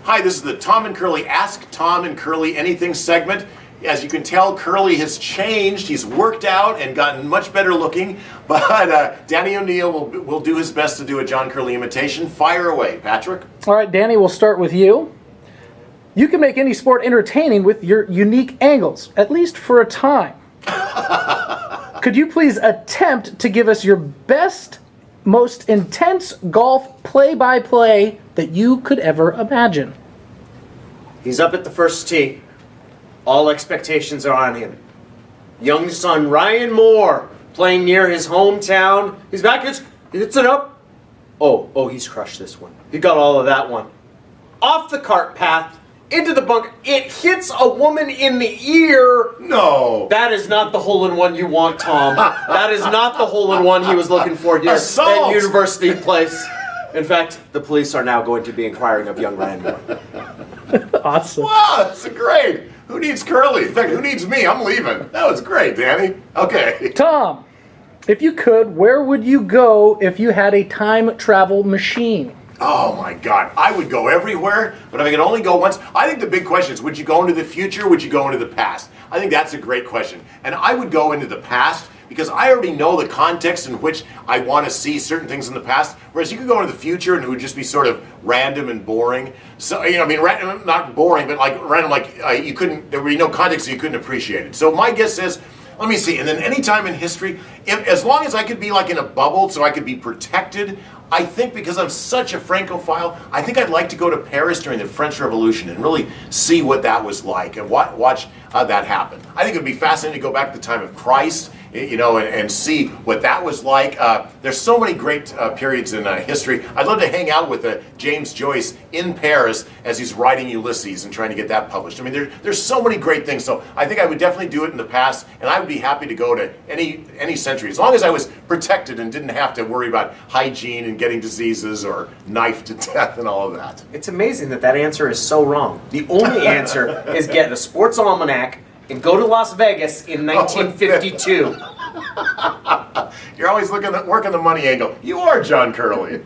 Hi, this is the Tom and Curley Ask Tom and Curley Anything segment. As you can tell, Curly has changed. He's worked out and gotten much better looking. But Danny O'Neill will do his best to do a John Curley imitation. Fire away, Patrick. All right, Danny, we'll start with you. You can make any sport entertaining with your unique angles, at least for a time. Could you please attempt to give us your best, most intense golf play-by-play that you could ever imagine? He's up at the first tee. All expectations are on him. Young son Ryan Moore playing near his hometown. He's back. He hits it up. Oh, he's crushed this one. He got all of that one. Off the cart path, into the bunker. It hits a woman in the ear. No. That is not the hole-in-one you want, Tom. That is not the hole-in-one he was looking for here Assault. at University Place. In fact, the police are now going to be inquiring of young Ryan Moore. Awesome. Wow, that's great. Who needs Curly? In fact, who needs me? I'm leaving. That was great, Danny. Okay. Tom, if you could, where would you go if you had a time travel machine? Oh my God, I would go everywhere, but if I could only go once, I think the big question is, would you go into the future, would you go into the past? I think that's a great question. And I would go into the past because I already know the context in which I want to see certain things in the past, whereas you could go into the future and it would just be sort of random and boring. So, random, not boring, but like random, there would be no context so you couldn't appreciate it. So my guess is, let me see, and then any time in history, as long as I could be like in a bubble so I could be protected, I think because I'm such a Francophile, I think I'd like to go to Paris during the French Revolution and really see what that was like and watch that happen. I think it would be fascinating to go back to the time of Christ, and see what that was like. There's so many great periods in history. I'd love to hang out with James Joyce in Paris as he's writing Ulysses and trying to get that published. I mean, there's so many great things. So I think I would definitely do it in the past, and I would be happy to go to any century, as long as I was protected and didn't have to worry about hygiene and getting diseases or knifed to death and all of that. It's amazing that answer is so wrong. The only answer is get a sports almanac and go to Las Vegas in 1952. You're always working the money angle. You are John Curley.